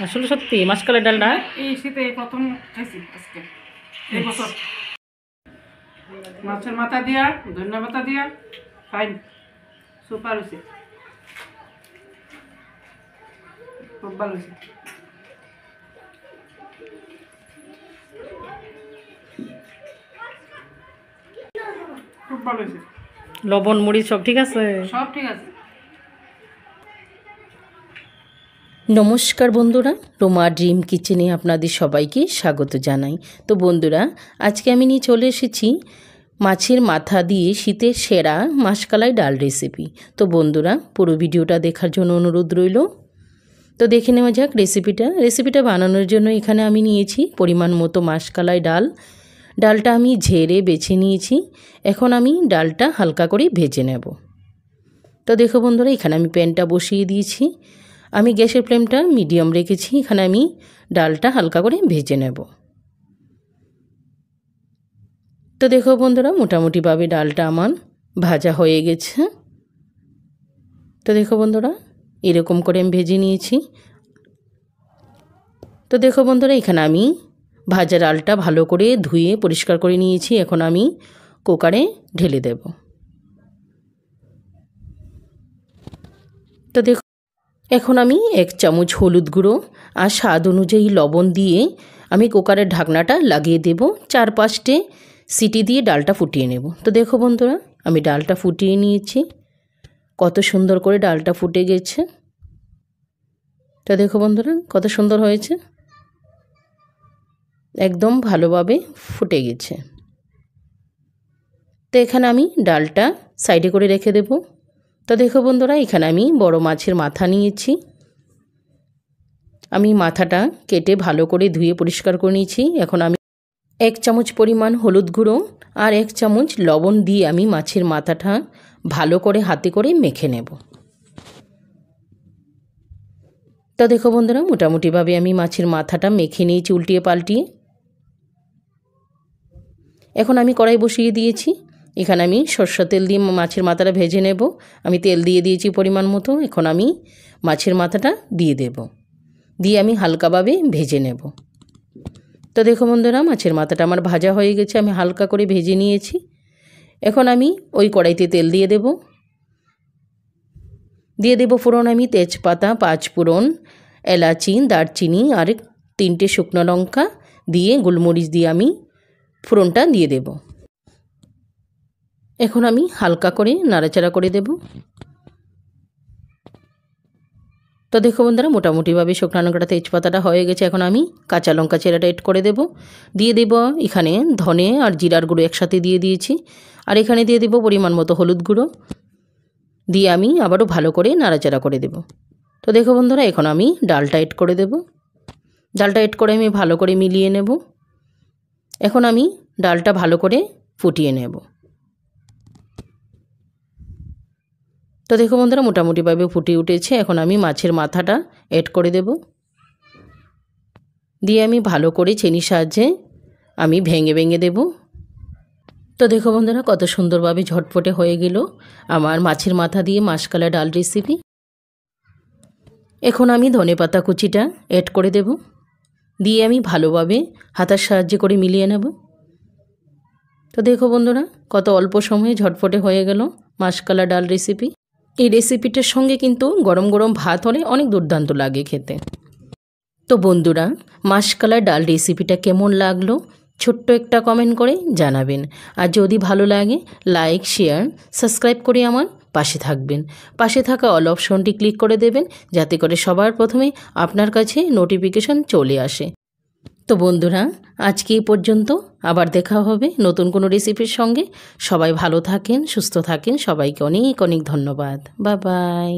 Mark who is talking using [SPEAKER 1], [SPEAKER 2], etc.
[SPEAKER 1] আসলে সত্যি মাসকালের ডালটা
[SPEAKER 2] এই শীতে প্রথম খাইছি আজকে এই বছর। মাছের মাথা দিয়া ধনিয়া পাতা দিয়া ফাইন সুপার হয়েছে, খুব ভালো হয়েছে। খুব ভালো হয়েছে,
[SPEAKER 1] লবণ মরিচ সব ঠিক আছে,
[SPEAKER 2] সব ঠিক আছে।
[SPEAKER 3] নমস্কার বন্ধুরা, রোমা ড্রিম কিচেনে আপনাদের সবাইকে স্বাগত জানাই। তো বন্ধুরা, আজকে আমি নিয়ে চলে এসেছি মাছের মাথা দিয়ে শীতের সেরা মাসকালাই ডাল রেসিপি। তো বন্ধুরা, পুরো ভিডিওটা দেখার জন্য অনুরোধ রইল। তো দেখে নেওয়া যাক রেসিপিটা বানানোর জন্য এখানে আমি নিয়েছি পরিমাণ মতো মাসকালাই ডাল। ডালটা আমি ঝেড়ে বেছে নিয়েছি। এখন আমি ডালটা হালকা করে ভেজে নেব। তো দেখো বন্ধুরা, এখানে আমি প্যানটা বসিয়ে দিয়েছি। আমি গ্যাসের ফ্লেমটা মিডিয়াম রেখেছি। এখানে আমি ডালটা হালকা করে ভেজে নেব। তো দেখো বন্ধুরা, মোটামুটিভাবে ডালটা আমার ভাজা হয়ে গেছে। তো দেখো বন্ধুরা, এরকম করে আমি ভেজে নিয়েছি। তো দেখো বন্ধুরা, এখানে আমি ভাজা ডালটা ভালো করে ধুয়ে পরিষ্কার করে নিয়েছি। এখন আমি কুকারে ঢেলে দেব। তো দেখো, এখন আমি 1 চামচ হলুদ গুঁড়ো আর স্বাদ অনুযায়ী লবণ দিয়ে আমি কুকারের ঢাকনাটা লাগিয়ে দেব। 4-5টে সিটি দিয়ে ডালটা ফুটিয়ে নেব। তো দেখো বন্ধুরা, আমি ডালটা ফুটিয়ে নিয়েছি। কত সুন্দর করে ডালটা ফুটে গেছে। তো দেখো বন্ধুরা, কত সুন্দর হয়েছে, একদম ভালোভাবে ফুটে গেছে। তো এখানে আমি ডালটা সাইডে করে রেখে দেব। তো দেখো বন্ধুরা, এখানে আমি বড় মাছের মাথা নিয়েছি। আমি মাথাটা কেটে ভালো করে ধুয়ে পরিষ্কার করে নিয়েছি। এখন আমি 1 চামচ পরিমাণ হলুদ গুঁড়ো আর 1 চামচ লবণ দিয়ে আমি মাছের মাথাটা ভালো করে হাতে করে মেখে নেব। তো দেখো বন্ধুরা, মোটামুটিভাবে আমি মাছের মাথাটা মেখে নিয়েছি উল্টিয়ে পাল্টিয়ে। এখন আমি কড়াই বসিয়ে দিয়েছি। এখানে আমি সরষের তেল দিয়ে মাছের মাথাটা ভেজে নেব। আমি তেল দিয়ে দিয়েছি পরিমাণ মতো। এখন আমি মাছের মাথাটা দিয়ে দেব, দিয়ে আমি হালকাভাবে ভেজে নেব। তো দেখো বন্ধুরা, মাছের মাথাটা আমার ভাজা হয়ে গেছে। আমি হালকা করে ভেজে নিয়েছি। এখন আমি ওই কড়াইতে তেল দিয়ে দেব ফোড়ন। আমি তেজপাতা, 5 ফোড়ন, এলাচি, দারচিনি আর 3টে শুকনো লঙ্কা দিয়ে গোলমরিচ দিয়ে আমি ফোড়নটা দিয়ে দেব। এখন আমি হালকা করে নাড়াচাড়া করে দেব। তো দেখো বন্ধুরা, মোটামুটিভাবে শুকনো লঙ্কাটা তেজপাতাটা হয়ে গেছে। এখন আমি কাঁচা লঙ্কা চেরাটা এড করে দেব। দিয়ে দেব এখানে ধনে আর জিরার গুঁড়ো একসাথে দিয়ে দিয়েছি। আর এখানে দিয়ে দেব পরিমাণ মতো হলুদ গুঁড়ো, দিয়ে আমি আবারও ভালো করে নাড়াচাড়া করে দেব। তো দেখো বন্ধুরা, এখন আমি ডালটা এড করে দেব। ডালটা এড করে আমি ভালো করে মিলিয়ে নেব। এখন আমি ডালটা ভালো করে ফুটিয়ে নেব। তো দেখো বন্ধুরা, মোটামুটিভাবে ফুটে উঠেছে। এখন আমি মাছের মাথাটা এড করে দেব, দিয়ে আমি ভালো করে ছেনির সাহায্যে আমি ভেঙে ভেঙে দেব। তো দেখো বন্ধুরা, কত সুন্দরভাবে ঝটপটে হয়ে গেল আমার মাছের মাথা দিয়ে মাসকালাই ডাল রেসিপি। এখন আমি ধনেপাতা কুচিটা এড করে দেব, দিয়ে আমি ভালোভাবে হাতার সাহায্যে করে মিলিয়ে নেব। তো দেখো বন্ধুরা, কত অল্প সময়ে ঝটপটে হয়ে গেল মাসকালাই ডাল রেসিপি। এই রেসিপিটার সঙ্গে কিন্তু গরম গরম ভাত হলে অনেক দুর্দান্ত লাগে খেতে। তো বন্ধুরা, মাসকালাই ডাল রেসিপিটা কেমন লাগলো ছোট্ট একটা কমেন্ট করে জানাবেন। আর যদি ভালো লাগে লাইক, শেয়ার, সাবস্ক্রাইব করে আমার পাশে থাকবেন। পাশে থাকা অল অপশনটি ক্লিক করে দেবেন, যাতে করে সবার প্রথমে আপনার কাছে নোটিফিকেশন চলে আসে। তো বন্ধুরা, আজকে এই পর্যন্ত। আবার দেখা হবে নতুন কোনো রেসিপির সঙ্গে। সবাই ভালো থাকেন, সুস্থ থাকেন। সবাইকে অনেক অনেক ধন্যবাদ। Bye bye.